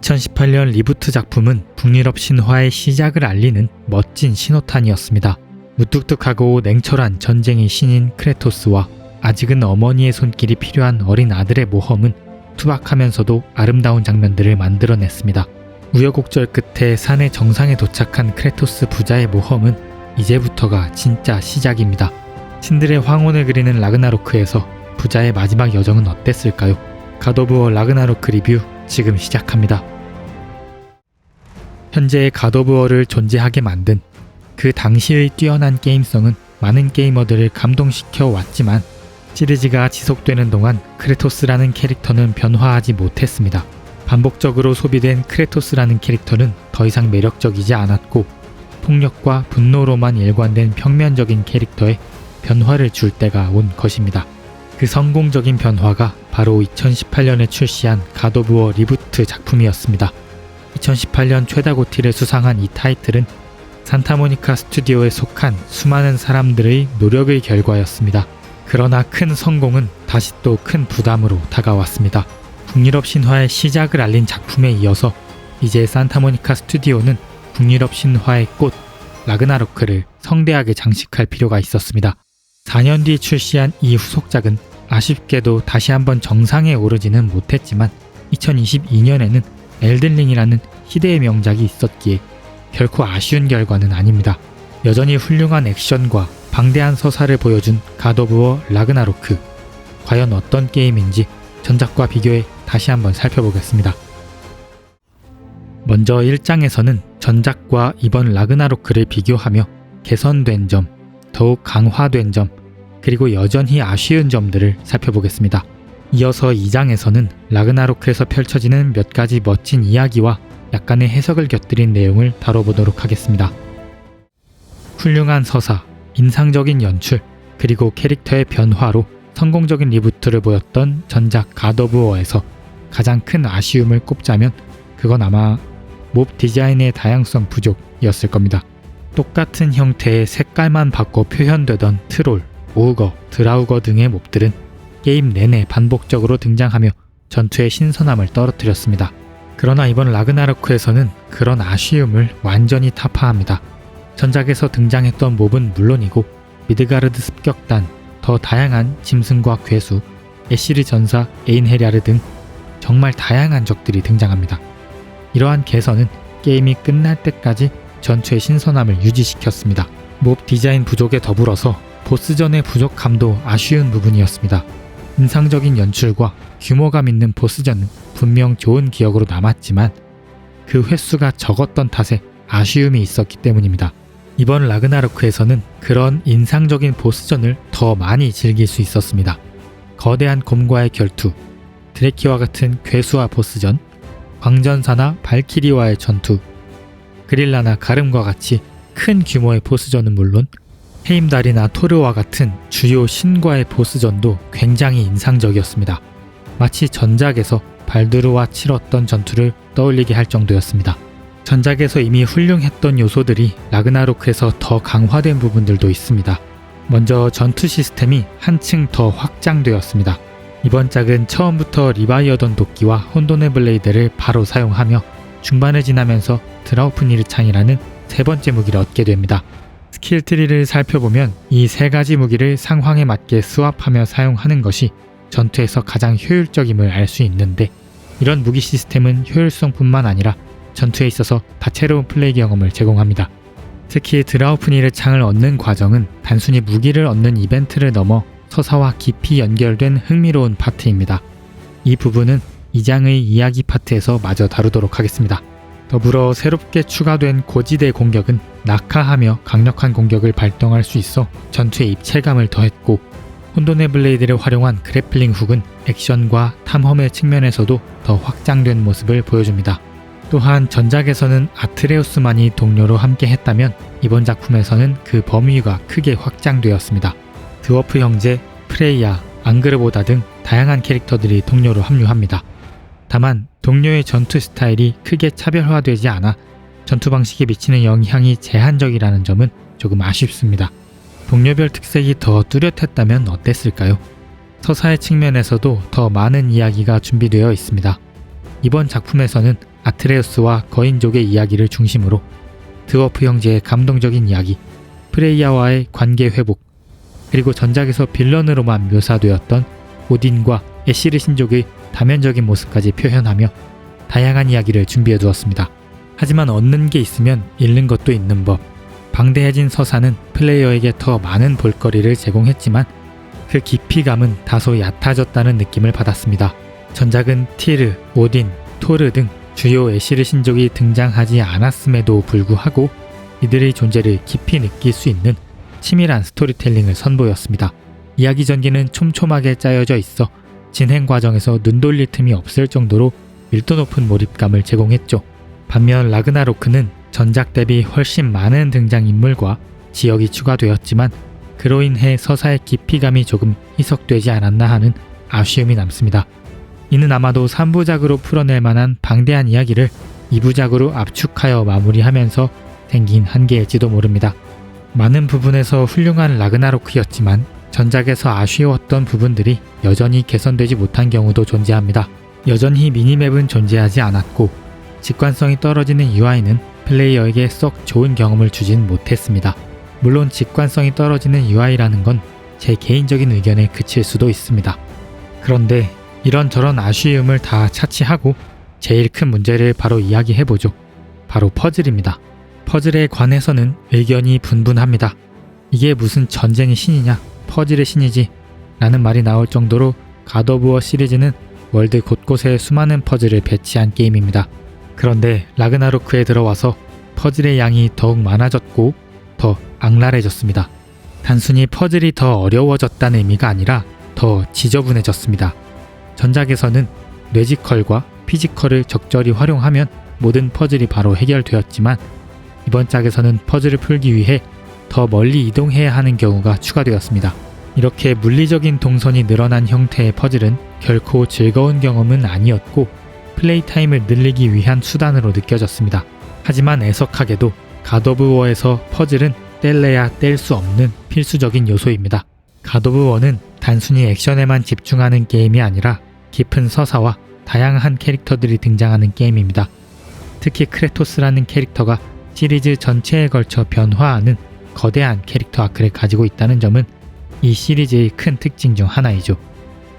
2018년 리부트 작품은 북유럽 신화의 시작을 알리는 멋진 신호탄이었습니다. 무뚝뚝하고 냉철한 전쟁의 신인 크레토스와 아직은 어머니의 손길이 필요한 어린 아들의 모험은 투박하면서도 아름다운 장면들을 만들어냈습니다. 우여곡절 끝에 산의 정상에 도착한 크레토스 부자의 모험은 이제부터가 진짜 시작입니다. 신들의 황혼을 그리는 라그나로크에서 부자의 마지막 여정은 어땠을까요? 갓 오브 워 라그나로크 리뷰 지금 시작합니다. 현재의 갓 오브 워를 존재하게 만든 그 당시의 뛰어난 게임성은 많은 게이머들을 감동시켜 왔지만 시리즈가 지속되는 동안 크레토스라는 캐릭터는 변화하지 못했습니다. 반복적으로 소비된 크레토스라는 캐릭터는 더 이상 매력적이지 않았고 폭력과 분노로만 일관된 평면적인 캐릭터에 변화를 줄 때가 온 것입니다. 그 성공적인 변화가 바로 2018년에 출시한 갓 오브 워 리부트 작품이었습니다. 2018년 최다 고티를 수상한 이 타이틀은 산타모니카 스튜디오에 속한 수많은 사람들의 노력의 결과였습니다. 그러나 큰 성공은 다시 또 큰 부담으로 다가왔습니다. 북유럽 신화의 시작을 알린 작품에 이어서 이제 산타모니카 스튜디오는 북유럽 신화의 꽃 라그나로크를 성대하게 장식할 필요가 있었습니다. 4년 뒤 출시한 이 후속작은 아쉽게도 다시 한번 정상에 오르지는 못했지만 2022년에는 엘든링이라는 시대의 명작이 있었기에 결코 아쉬운 결과는 아닙니다. 여전히 훌륭한 액션과 방대한 서사를 보여준 갓 오브 워 라그나로크. 과연 어떤 게임인지 전작과 비교해 다시 한번 살펴보겠습니다. 먼저 1장에서는 전작과 이번 라그나로크를 비교하며 개선된 점, 더욱 강화된 점, 그리고 여전히 아쉬운 점들을 살펴보겠습니다. 이어서 2장에서는 라그나로크에서 펼쳐지는 몇 가지 멋진 이야기와 약간의 해석을 곁들인 내용을 다뤄보도록 하겠습니다. 훌륭한 서사, 인상적인 연출, 그리고 캐릭터의 변화로 성공적인 리부트를 보였던 전작 갓 오브 워에서 가장 큰 아쉬움을 꼽자면 그건 아마 몹 디자인의 다양성 부족이었을 겁니다. 똑같은 형태의 색깔만 바꿔 표현되던 트롤, 오우거, 드라우거 등의 몹들은 게임 내내 반복적으로 등장하며 전투의 신선함을 떨어뜨렸습니다. 그러나 이번 라그나로크에서는 그런 아쉬움을 완전히 타파합니다. 전작에서 등장했던 몹은 물론이고 미드가르드 습격단, 더 다양한 짐승과 괴수, 애시리 전사, 에인헤리아르 등 정말 다양한 적들이 등장합니다. 이러한 개선은 게임이 끝날 때까지 전투의 신선함을 유지시켰습니다. 몹 디자인 부족에 더불어서 보스전의 부족함도 아쉬운 부분이었습니다. 인상적인 연출과 규모감 있는 보스전은 분명 좋은 기억으로 남았지만 그 횟수가 적었던 탓에 아쉬움이 있었기 때문입니다. 이번 라그나로크에서는 그런 인상적인 보스전을 더 많이 즐길 수 있었습니다. 거대한 곰과의 결투, 드래키와 같은 괴수와 보스전, 광전사나 발키리와의 전투, 그릴라나 가름과 같이 큰 규모의 보스전은 물론 헤임달이나 토르와 같은 주요 신과의 보스전도 굉장히 인상적이었습니다. 마치 전작에서 발두르와 치렀던 전투를 떠올리게 할 정도였습니다. 전작에서 이미 훌륭했던 요소들이 라그나로크에서 더 강화된 부분들도 있습니다. 먼저 전투 시스템이 한층 더 확장되었습니다. 이번 작은 처음부터 리바이어던 도끼와 혼돈의 블레이드를 바로 사용하며 중반을 지나면서 드라우프니르 창이라는 세 번째 무기를 얻게 됩니다. 스킬 트리를 살펴보면 이 세 가지 무기를 상황에 맞게 스왑하며 사용하는 것이 전투에서 가장 효율적임을 알 수 있는데 이런 무기 시스템은 효율성뿐만 아니라 전투에 있어서 다채로운 플레이 경험을 제공합니다. 특히 드라우프니르 창을 얻는 과정은 단순히 무기를 얻는 이벤트를 넘어 서사와 깊이 연결된 흥미로운 파트입니다. 이 부분은 2장의 이야기 파트에서 마저 다루도록 하겠습니다. 더불어 새롭게 추가된 고지대 공격은 낙하하며 강력한 공격을 발동할 수 있어 전투에 입체감을 더했고 혼돈의 블레이드를 활용한 그래플링 훅은 액션과 탐험의 측면에서도 더 확장된 모습을 보여줍니다. 또한 전작에서는 아트레우스만이 동료로 함께 했다면 이번 작품에서는 그 범위가 크게 확장되었습니다. 드워프 형제, 프레이야, 앙그르보다 등 다양한 캐릭터들이 동료로 합류합니다. 다만 동료의 전투 스타일이 크게 차별화되지 않아 전투 방식에 미치는 영향이 제한적이라는 점은 조금 아쉽습니다. 동료별 특색이 더 뚜렷했다면 어땠을까요? 서사의 측면에서도 더 많은 이야기가 준비되어 있습니다. 이번 작품에서는 아트레우스와 거인족의 이야기를 중심으로 드워프 형제의 감동적인 이야기, 프레이야와의 관계 회복, 그리고 전작에서 빌런으로만 묘사되었던 오딘과 애시르 신족의 다면적인 모습까지 표현하며 다양한 이야기를 준비해 두었습니다. 하지만 얻는 게 있으면 잃는 것도 있는 법. 방대해진 서사는 플레이어에게 더 많은 볼거리를 제공했지만 그 깊이감은 다소 얕아졌다는 느낌을 받았습니다. 전작은 티르, 오딘, 토르 등 주요 애시르 신족이 등장하지 않았음에도 불구하고 이들의 존재를 깊이 느낄 수 있는 치밀한 스토리텔링을 선보였습니다. 이야기 전개는 촘촘하게 짜여져 있어 진행 과정에서 눈 돌릴 틈이 없을 정도로 밀도 높은 몰입감을 제공했죠. 반면 라그나로크는 전작 대비 훨씬 많은 등장인물과 지역이 추가되었지만 그로 인해 서사의 깊이감이 조금 희석되지 않았나 하는 아쉬움이 남습니다. 이는 아마도 3부작으로 풀어낼 만한 방대한 이야기를 2부작으로 압축하여 마무리하면서 생긴 한계일지도 모릅니다. 많은 부분에서 훌륭한 라그나로크였지만 전작에서 아쉬웠던 부분들이 여전히 개선되지 못한 경우도 존재합니다. 여전히 미니맵은 존재하지 않았고 직관성이 떨어지는 UI는 플레이어에게 썩 좋은 경험을 주진 못했습니다. 물론 직관성이 떨어지는 UI라는 건 제 개인적인 의견에 그칠 수도 있습니다. 그런데 이런저런 아쉬움을 다 차치하고 제일 큰 문제를 바로 이야기해보죠. 바로 퍼즐입니다. 퍼즐에 관해서는 의견이 분분합니다. 이게 무슨 전쟁의 신이냐, 퍼즐의 신이지 라는 말이 나올 정도로 갓 오브 워 시리즈는 월드 곳곳에 수많은 퍼즐을 배치한 게임입니다. 그런데 라그나로크에 들어와서 퍼즐의 양이 더욱 많아졌고 더 악랄해졌습니다. 단순히 퍼즐이 더 어려워졌다는 의미가 아니라 더 지저분해졌습니다. 전작에서는 뇌지컬과 피지컬을 적절히 활용하면 모든 퍼즐이 바로 해결되었지만 이번 작에서는 퍼즐을 풀기 위해 더 멀리 이동해야 하는 경우가 추가되었습니다. 이렇게 물리적인 동선이 늘어난 형태의 퍼즐은 결코 즐거운 경험은 아니었고 플레이 타임을 늘리기 위한 수단으로 느껴졌습니다. 하지만 애석하게도 갓 오브 워에서 퍼즐은 뗄래야 뗄 수 없는 필수적인 요소입니다. 갓 오브 워는 단순히 액션에만 집중하는 게임이 아니라 깊은 서사와 다양한 캐릭터들이 등장하는 게임입니다. 특히 크레토스라는 캐릭터가 시리즈 전체에 걸쳐 변화하는 거대한 캐릭터 아크를 가지고 있다는 점은 이 시리즈의 큰 특징 중 하나이죠.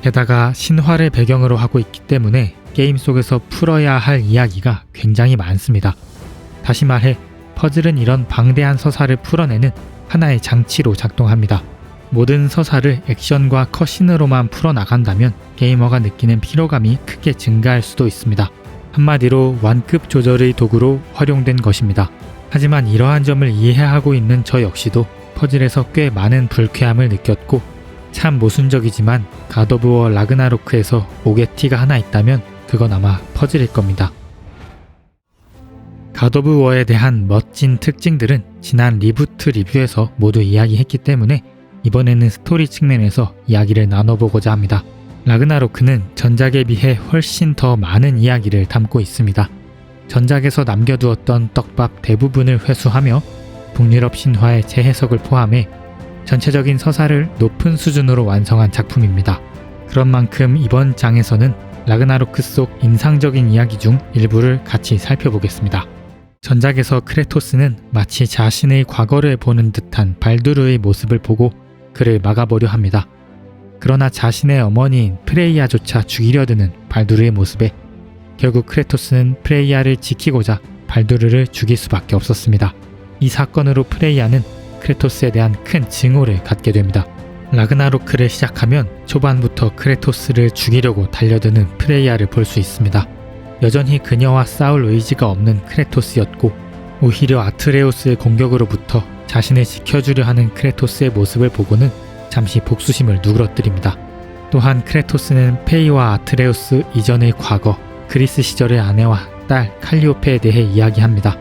게다가 신화를 배경으로 하고 있기 때문에 게임 속에서 풀어야 할 이야기가 굉장히 많습니다. 다시 말해 퍼즐은 이런 방대한 서사를 풀어내는 하나의 장치로 작동합니다. 모든 서사를 액션과 컷신으로만 풀어나간다면 게이머가 느끼는 피로감이 크게 증가할 수도 있습니다. 한마디로 완급 조절의 도구로 활용된 것입니다. 하지만 이러한 점을 이해하고 있는 저 역시도 퍼즐에서 꽤 많은 불쾌함을 느꼈고 참 모순적이지만 갓 오브 워 라그나로크에서 오게티가 하나 있다면 그건 아마 퍼즐일 겁니다. 갓 오브 워에 대한 멋진 특징들은 지난 리부트 리뷰에서 모두 이야기했기 때문에 이번에는 스토리 측면에서 이야기를 나눠보고자 합니다. 라그나로크는 전작에 비해 훨씬 더 많은 이야기를 담고 있습니다. 전작에서 남겨두었던 떡밥 대부분을 회수하며 북유럽 신화의 재해석을 포함해 전체적인 서사를 높은 수준으로 완성한 작품입니다. 그런 만큼 이번 장에서는 라그나로크 속 인상적인 이야기 중 일부를 같이 살펴보겠습니다. 전작에서 크레토스는 마치 자신의 과거를 보는 듯한 발두르의 모습을 보고 그를 막아보려 합니다. 그러나 자신의 어머니인 프레이야조차 죽이려 드는 발두르의 모습에 결국 크레토스는 프레이야를 지키고자 발두르를 죽일 수밖에 없었습니다. 이 사건으로 프레이야는 크레토스에 대한 큰 증오를 갖게 됩니다. 라그나로크를 시작하면 초반부터 크레토스를 죽이려고 달려드는 프레이야를 볼 수 있습니다. 여전히 그녀와 싸울 의지가 없는 크레토스였고 오히려 아트레우스의 공격으로부터 자신을 지켜주려 하는 크레토스의 모습을 보고는 잠시 복수심을 누그러뜨립니다. 또한 크레토스는 페이와 아트레우스 이전의 과거, 그리스 시절의 아내와 딸 칼리오페에 대해 이야기합니다.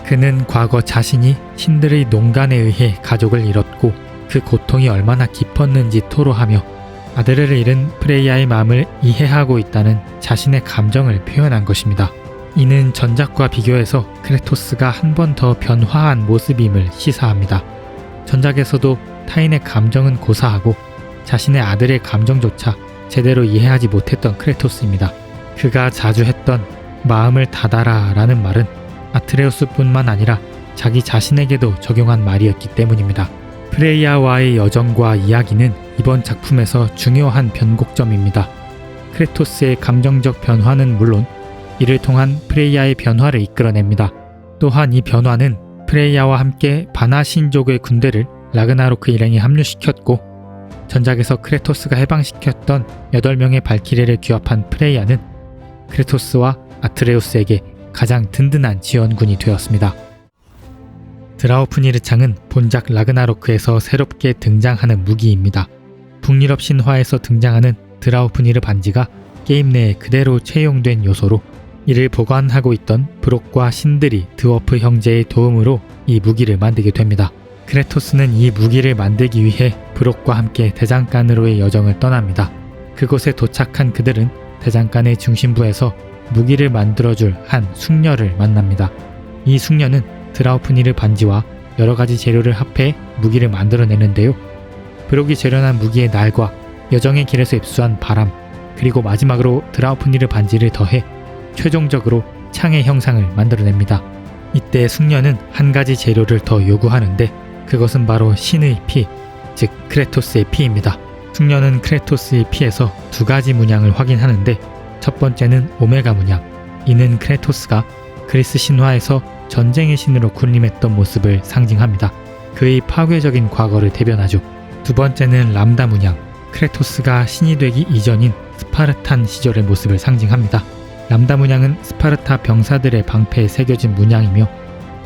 그는 과거 자신이 신들의 농간에 의해 가족을 잃었고 그 고통이 얼마나 깊었는지 토로하며 아들을 잃은 프레이야의 마음을 이해하고 있다는 자신의 감정을 표현한 것입니다. 이는 전작과 비교해서 크레토스가 한 번 더 변화한 모습임을 시사합니다. 전작에서도 타인의 감정은 고사하고 자신의 아들의 감정조차 제대로 이해하지 못했던 크레토스입니다. 그가 자주 했던 마음을 닫아라 라는 말은 아트레우스뿐만 아니라 자기 자신에게도 적용한 말이었기 때문입니다. 프레이야와의 여정과 이야기는 이번 작품에서 중요한 변곡점입니다. 크레토스의 감정적 변화는 물론 이를 통한 프레이야의 변화를 이끌어냅니다. 또한 이 변화는 프레이야와 함께 바나 신족의 군대를 라그나로크 일행에 합류시켰고 전작에서 크레토스가 해방시켰던 8명의 발키리를 규합한 프레이야는 크레토스와 아트레우스에게 가장 든든한 지원군이 되었습니다. 드라우프니르 창은 본작 라그나로크에서 새롭게 등장하는 무기입니다. 북유럽 신화에서 등장하는 드라우프니르 반지가 게임 내에 그대로 채용된 요소로 이를 보관하고 있던 브록과 신드리 드워프 형제의 도움으로 이 무기를 만들게 됩니다. 크레토스는 이 무기를 만들기 위해 브록과 함께 대장간으로의 여정을 떠납니다. 그곳에 도착한 그들은 대장간의 중심부에서 무기를 만들어줄 한 숙녀를 만납니다. 이 숙녀는 드라우프니르 반지와 여러가지 재료를 합해 무기를 만들어내는데요. 브록이 재련한 무기의 날과 여정의 길에서 입수한 바람, 그리고 마지막으로 드라우프니르 반지를 더해 최종적으로 창의 형상을 만들어냅니다. 이때 숙녀는 한 가지 재료를 더 요구하는데 그것은 바로 신의 피, 즉 크레토스의 피입니다. 숙녀는 크레토스의 피에서 두 가지 문양을 확인하는데 첫 번째는 오메가 문양, 이는 크레토스가 그리스 신화에서 전쟁의 신으로 군림했던 모습을 상징합니다. 그의 파괴적인 과거를 대변하죠. 두 번째는 람다 문양, 크레토스가 신이 되기 이전인 스파르탄 시절의 모습을 상징합니다. 람다 문양은 스파르타 병사들의 방패에 새겨진 문양이며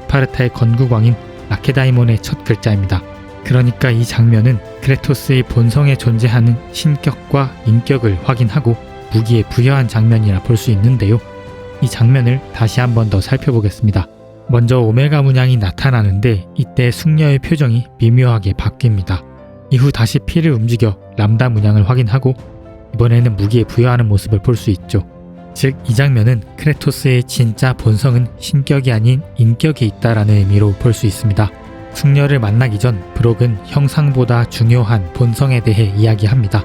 스파르타의 건국왕인 라케다이몬의 첫 글자입니다. 그러니까 이 장면은 크레토스의 본성에 존재하는 신격과 인격을 확인하고 무기에 부여한 장면이라 볼 수 있는데요. 이 장면을 다시 한 번 더 살펴보겠습니다. 먼저 오메가 문양이 나타나는데 이때 숙녀의 표정이 미묘하게 바뀝니다. 이후 다시 피를 움직여 람다 문양을 확인하고 이번에는 무기에 부여하는 모습을 볼 수 있죠. 즉 이 장면은 크레토스의 진짜 본성은 신격이 아닌 인격이 있다라는 의미로 볼 수 있습니다. 숙녀를 만나기 전 브록은 형상보다 중요한 본성에 대해 이야기합니다.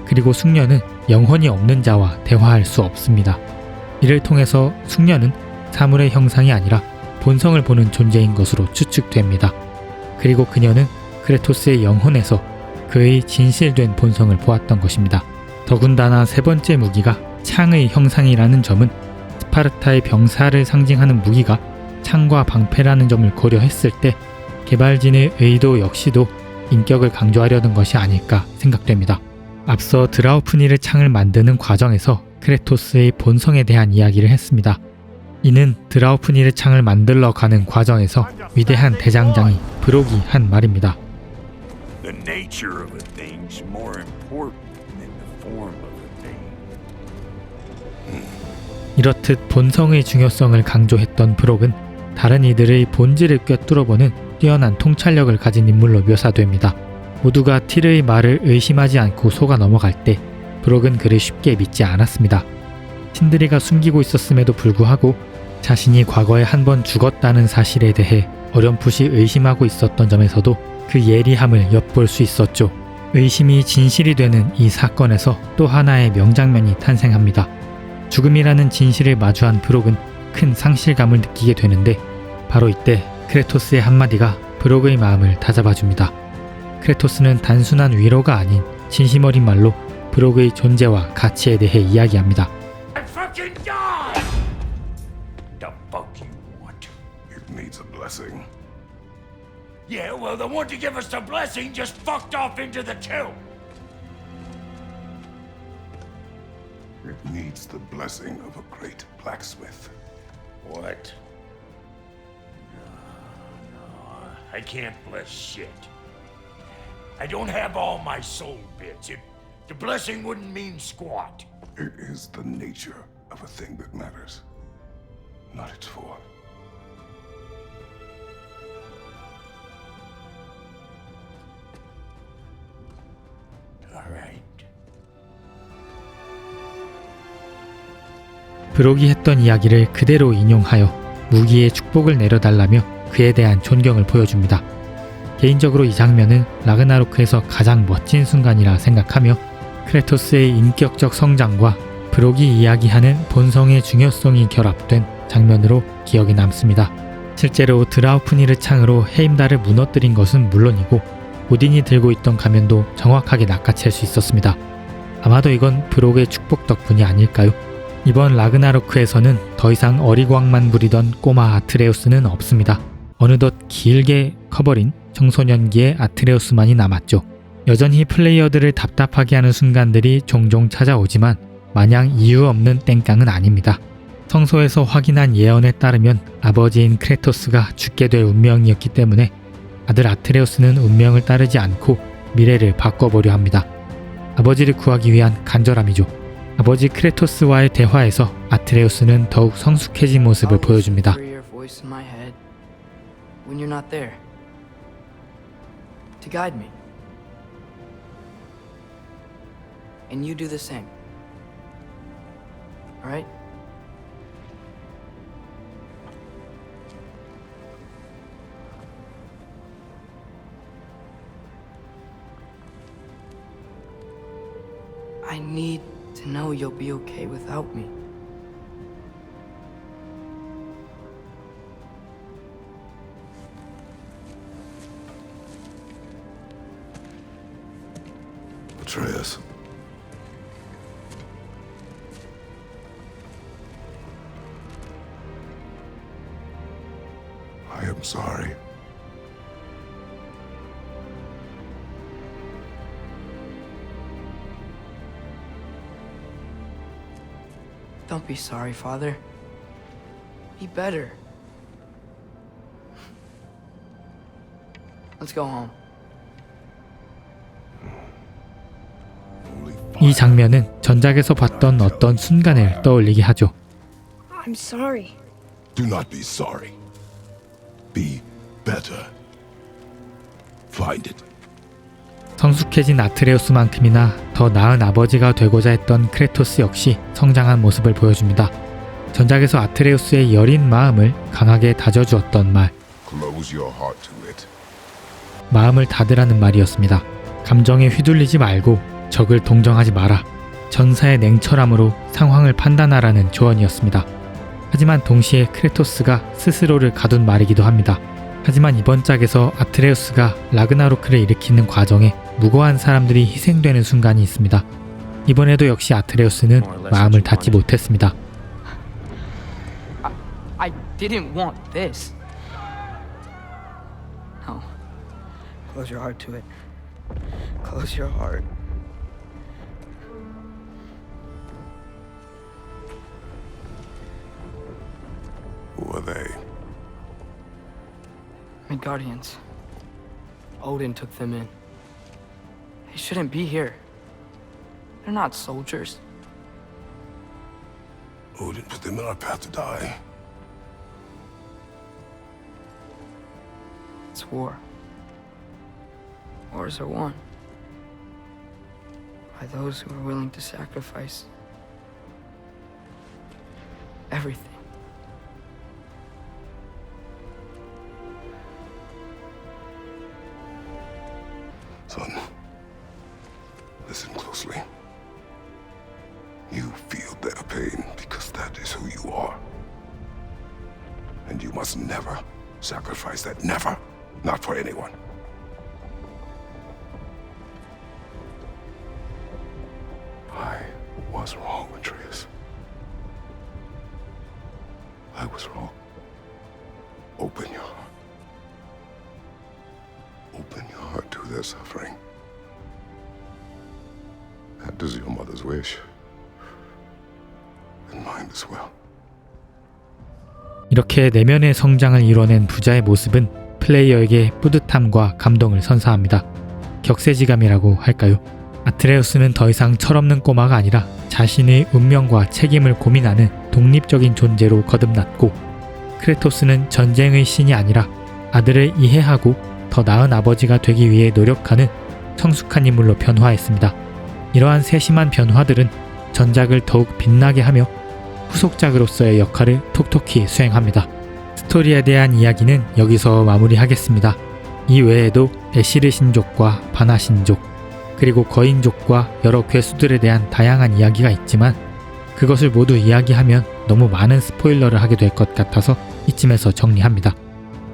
그리고 숙녀는 영혼이 없는 자와 대화할 수 없습니다. 이를 통해서 숙녀는 사물의 형상이 아니라 본성을 보는 존재인 것으로 추측됩니다. 그리고 그녀는 크레토스의 영혼에서 그의 진실된 본성을 보았던 것입니다. 더군다나 세 번째 무기가 창의 형상이라는 점은 스파르타의 병사를 상징하는 무기가 창과 방패라는 점을 고려했을 때 개발진의 의도 역시도 인격을 강조하려는 것이 아닐까 생각됩니다. 앞서 드라우프니르 창을 만드는 과정에서 크레토스의 본성에 대한 이야기를 했습니다. 이는 드라우프니르 창을 만들러 가는 과정에서 위대한 대장장이 브록이 한 말입니다. The nature of a thing's more important than the form of a thing. 이렇듯 본성의 중요성을 강조했던 브록은 다른 이들의 본질을 꿰뚫어보는 뛰어난 통찰력을 가진 인물로 묘사됩니다. 모두가 틸의 말을 의심하지 않고 속아 넘어갈 때 브록은 그를 쉽게 믿지 않았습니다. 신드리가 숨기고 있었음에도 불구하고 자신이 과거에 한 번 죽었다는 사실에 대해 어렴풋이 의심하고 있었던 점에서도 그 예리함을 엿볼 수 있었죠. 의심이 진실이 되는 이 사건에서 또 하나의 명장면이 탄생합니다. 죽음이라는 진실을 마주한 브록은 큰 상실감을 느끼게 되는데 바로 이때 크레토스의 한마디가 브록의 마음을 다잡아줍니다. 크레토스는 단순한 위로가 아닌 진심 어린 말로 브록의 존재와 가치에 대해 이야기합니다. Fucking die! The fuck you want? It needs a blessing. Yeah, well, the one to give us the blessing just fucked off into the tomb. It needs the blessing of a great blacksmith. What? No, I can't bless shit. I don't have all my soul bits. The blessing wouldn't mean squat. It is the nature of a thing that matters, not its form. All right. 브록이 했던 이야기를 그대로 인용하여 무기의 축복을 내려달라며 그에 대한 존경을 보여줍니다. 개인적으로 이 장면은 라그나로크에서 가장 멋진 순간이라 생각하며 크레토스의 인격적 성장과 브록이 이야기하는 본성의 중요성이 결합된 장면으로 기억에 남습니다. 실제로 드라우프니르 창으로 헤임달을 무너뜨린 것은 물론이고 오딘이 들고 있던 가면도 정확하게 낚아챌 수 있었습니다. 아마도 이건 브록의 축복 덕분이 아닐까요? 이번 라그나로크에서는 더 이상 어리광만 부리던 꼬마 아트레우스는 없습니다. 어느덧 길게 커버린 청소년기의 아트레우스만이 남았죠. 여전히 플레이어들을 답답하게 하는 순간들이 종종 찾아오지만 마냥 이유 없는 땡깡은 아닙니다. 성서에서 확인한 예언에 따르면 아버지인 크레토스가 죽게 될 운명이었기 때문에 아들 아트레우스는 운명을 따르지 않고 미래를 바꿔보려 합니다. 아버지를 구하기 위한 간절함이죠. 아버지 크레토스와의 대화에서 아트레우스는 더욱 성숙해진 모습을 보여줍니다. When you're not there, to guide me. And you do the same. All right? I need to know you'll be okay without me. Atreus. I am sorry. Don't be sorry, Father. Be better. Let's go home. 이 장면은 전작에서 봤던 어떤 순간을 떠올리게 하죠. I'm sorry. Do not be sorry. Be better. Find it. 성숙해진 아트레우스만큼이나 더 나은 아버지가 되고자 했던 크레토스 역시 성장한 모습을 보여줍니다. 전작에서 아트레우스의 여린 마음을 강하게 다져주었던 말, Close your heart to it. 마음을 닫으라는 말이었습니다. 감정에 휘둘리지 말고 적을 동정하지 마라. 전사의 냉철함으로 상황을 판단하라는 조언이었습니다. 하지만 동시에 크레토스가 스스로를 가둔 말이기도 합니다. 하지만 이번 짝에서 아트레우스가 라그나로크를 일으키는 과정에 무고한 사람들이 희생되는 순간이 있습니다. 이번에도 역시 아트레우스는 마음을 닫지 못했습니다. I didn't want this. No. Close your heart to it. Close your heart. Who are they? Midgardians. Odin took them in. They shouldn't be here. They're not soldiers. Odin put them in our path to die. It's war. Wars are won by those who are willing to sacrifice everything. Son, listen closely. You feel their pain because that is who you are. And you must never sacrifice that. Never. Not for anyone. I was wrong, Atreus. I was wrong. Open your heart. Open your heart to their suffering. That is your mother's wish. And mine as well. 이렇게 내면의 성장을 이뤄낸 부자의 모습은 플레이어에게 뿌듯함과 감동을 선사합니다. 격세지감이라고 할까요? 아트레우스는 더 이상 철없는 꼬마가 아니라 자신의 운명과 책임을 고민하는 독립적인 존재로 거듭났고, 크레토스는 전쟁의 신이 아니라 아들을 이해하고 더 나은 아버지가 되기 위해 노력하는 성숙한 인물로 변화했습니다. 이러한 세심한 변화들은 전작을 더욱 빛나게 하며 후속작으로서의 역할을 톡톡히 수행합니다. 스토리에 대한 이야기는 여기서 마무리하겠습니다. 이 외에도 에시르 신족과 바나 신족, 그리고 거인족과 여러 괴수들에 대한 다양한 이야기가 있지만 그것을 모두 이야기하면 너무 많은 스포일러를 하게 될 것 같아서 이쯤에서 정리합니다.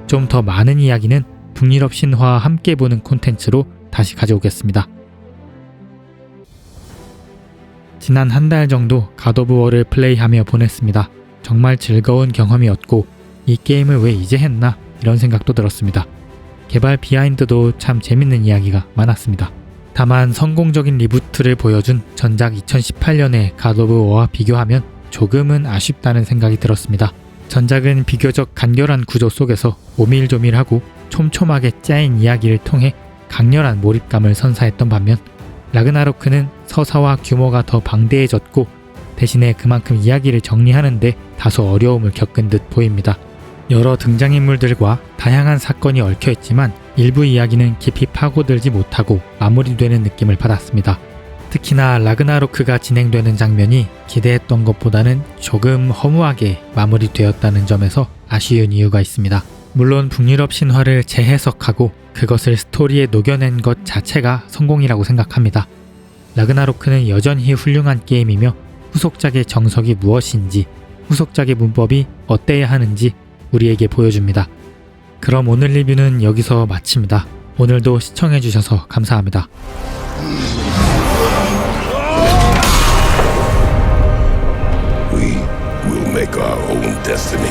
좀 더 많은 이야기는 북유럽 신화와 함께 보는 콘텐츠로 다시 가져오겠습니다. 지난 한 달 정도 갓 오브 워를 플레이하며 보냈습니다. 정말 즐거운 경험이었고 이 게임을 왜 이제 했나 이런 생각도 들었습니다. 개발 비하인드도 참 재밌는 이야기가 많았습니다. 다만 성공적인 리부트를 보여준 전작 2018년의 갓 오브 워와 비교하면 조금은 아쉽다는 생각이 들었습니다. 전작은 비교적 간결한 구조 속에서 오밀조밀하고 촘촘하게 짜인 이야기를 통해 강렬한 몰입감을 선사했던 반면 라그나로크는 서사와 규모가 더 방대해졌고 대신에 그만큼 이야기를 정리하는데 다소 어려움을 겪은 듯 보입니다. 여러 등장인물들과 다양한 사건이 얽혀있지만 일부 이야기는 깊이 파고들지 못하고 마무리되는 느낌을 받았습니다. 특히나 라그나로크가 진행되는 장면이 기대했던 것보다는 조금 허무하게 마무리되었다는 점에서 아쉬운 이유가 있습니다. 물론 북유럽 신화를 재해석하고 그것을 스토리에 녹여낸 것 자체가 성공이라고 생각합니다. 라그나로크는 여전히 훌륭한 게임이며 후속작의 정석이 무엇인지, 후속작의 문법이 어때야 하는지 우리에게 보여줍니다. 그럼 오늘 리뷰는 여기서 마칩니다. 오늘도 시청해주셔서 감사합니다. We will make our own destiny.